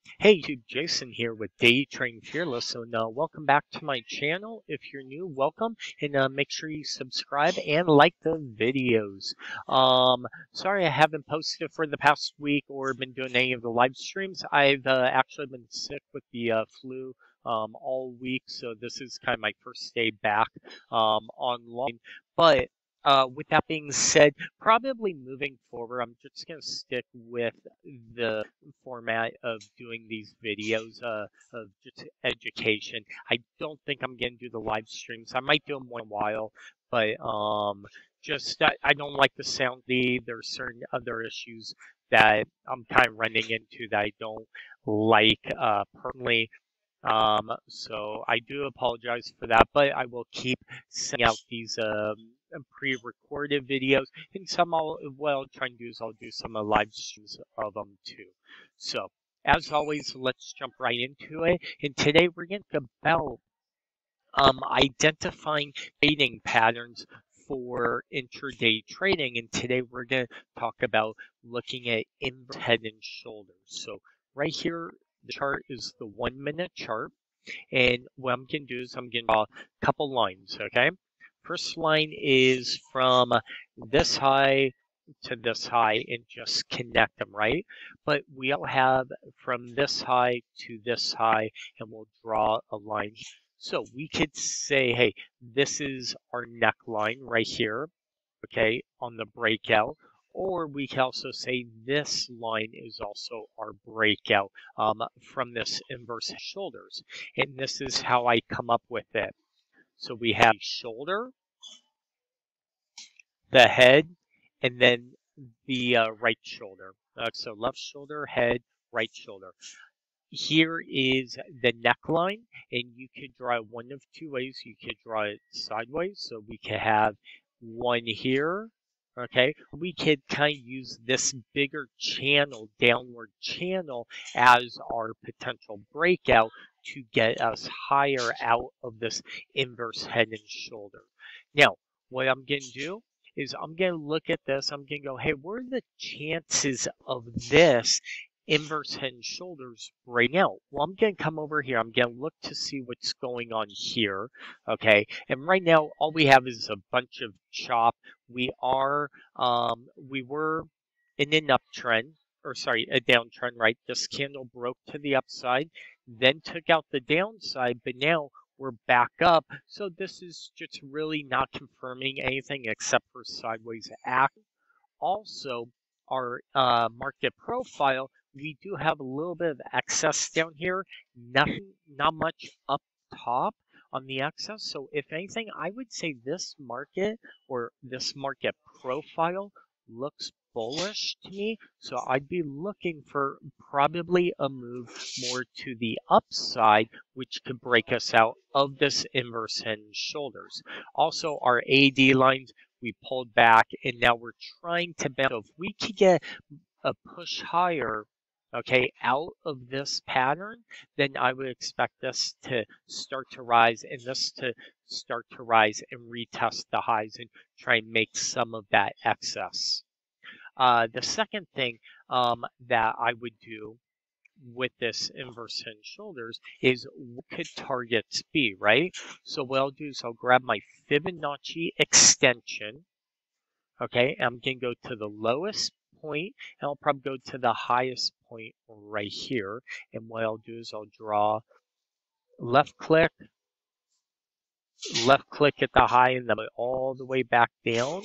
Hey, YouTube, Jason here with DayTradingFearless, and welcome back to my channel. If you're new, welcome, and make sure you subscribe and like the videos. Sorry I haven't posted for the past week or been doing any of the live streams. I've actually been sick with the flu all week, so this is kind of my first day back online. But with that being said, probably moving forward, I'm just going to stick with the format of doing these videos of just education. I don't think I'm going to do the live streams. I might do them once in a while, but just I don't like the sound. There's certain other issues that I'm kind of running into that I don't like personally. So I do apologize for that, but I will keep sending out these pre-recorded videos, and what I'll try and do is I'll do some live streams of them too. So as always, let's jump right into it. And today we're going to talk about identifying trading patterns for intraday trading, and today we're going to talk about looking at inverse head and shoulders. So right here, the chart is the 1 minute chart, and what I'm going to do is I'm going to draw a couple lines, okay? First line is from this high to this high and just connect them, right? But we all have from this high to this high, and we'll draw a line. So we could say, hey, this is our neckline right here, okay, on the breakout. Or we can also say this line is also our breakout from this inverse shoulders. And this is how I come up with it. So we have shoulder, the head, and then the right shoulder. So left shoulder, head, right shoulder. Here is the neckline, and you could draw it one of two ways. You could draw it sideways, so we could have one here, okay? We could kind of use this bigger channel, downward channel, as our potential breakout to get us higher out of this inverse head and shoulder. Now, what I'm going to do is I'm going to look at this. I'm going to go, hey, what are the chances of this inverse head and shoulders breaking out? Well, I'm going to come over here. I'm going to look to see what's going on here, okay? And right now, all we have is a bunch of chop. We were in an uptrend, or sorry, a downtrend, right? This candle broke to the upside, then took out the downside, but now we're back up. So this is just really not confirming anything except for sideways action. Also, our market profile, we do have a little bit of excess down here. Not much up top on the excess. So if anything, I would say this market or this market profile looks bullish to me. So I'd be looking for probably a move more to the upside, which could break us out of this inverse head and shoulders. Also, our AD lines, we pulled back, and now we're trying to bounce. So if we could get a push higher, okay, out of this pattern, then I would expect this to start to rise and this to start to rise and retest the highs and try and make some of that excess. The second thing that I would do with this inverse head and shoulders is what could targets be, right? So what I'll do is I'll grab my Fibonacci extension, okay, I'm going to go to the lowest point, and I'll probably go to the highest point right here. And what I'll do is I'll draw left click at the high, and then all the way back down.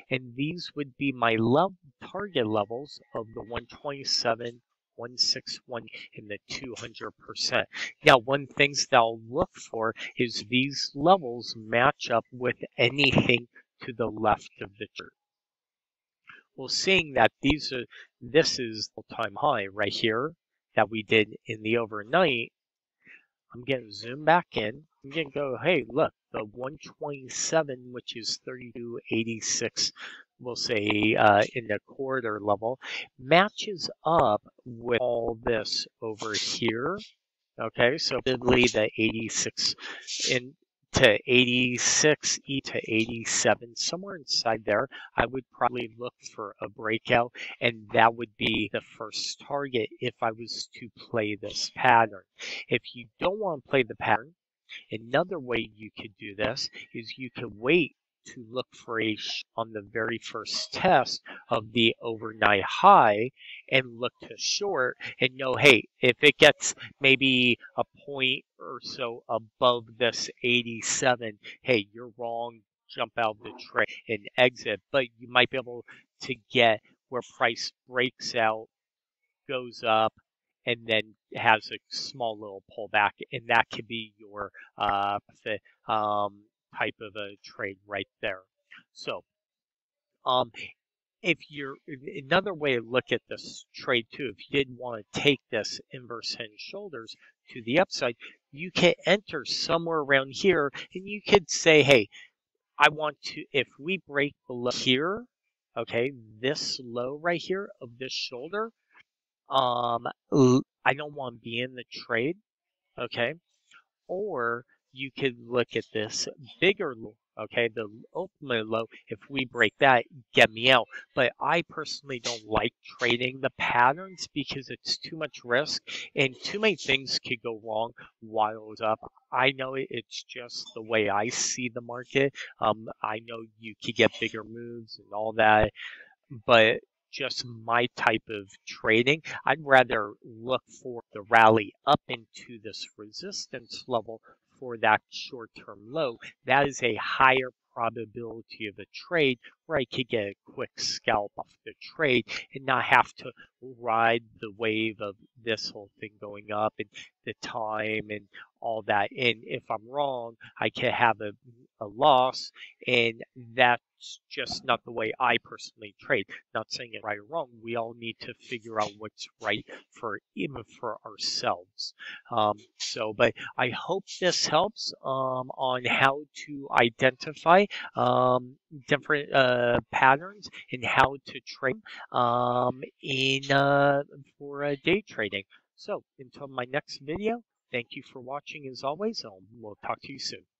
And these would be my target levels of the 127, 161, and the 200%. Now, one things that I'll look for is these levels match up with anything to the left of the chart. Well, seeing that this is the all-time high right here that we did in the overnight, I'm going to zoom back in. I'm going to go, hey, look, the 127, which is 32.86, we'll say in the quarter level, matches up with all this over here. Okay, so vividly the 86 in to 86, E to 87, somewhere inside there, I would probably look for a breakout, and that would be the first target if I was to play this pattern. If you don't want to play the pattern, another way you could do this is you could wait to look for on the very first test of the overnight high and look to short and know, hey, if it gets maybe a point or so above this 87, hey, you're wrong, jump out of the trade and exit. But you might be able to get where price breaks out, goes up, and then has a small little pullback, and that could be your profit type of a trade right there. So if you're another way to look at this trade too, if you didn't want to take this inverse head and shoulders to the upside, you can enter somewhere around here, and you could say, hey, I want to, if we break below here, okay, this low right here of this shoulder, I don't want to be in the trade, okay? Or you could look at this bigger low, okay? The ultimate low, if we break that, get me out. But I personally don't like trading the patterns because it's too much risk and too many things could go wrong while it's up. I know it's just the way I see the market. I know you could get bigger moves and all that, but just my type of trading, I'd rather look for the rally up into this resistance level for that short-term low. That is a higher probability of a trade where I could get a quick scalp off the trade and not have to ride the wave of this whole thing going up and the time and all that. And if I'm wrong, I could have a loss, and that's just not the way I personally trade. Not saying it right or wrong. We all need to figure out what's right for even for ourselves. But I hope this helps on how to identify different patterns and how to trade in for day trading. So until my next video, thank you for watching as always, and we'll talk to you soon.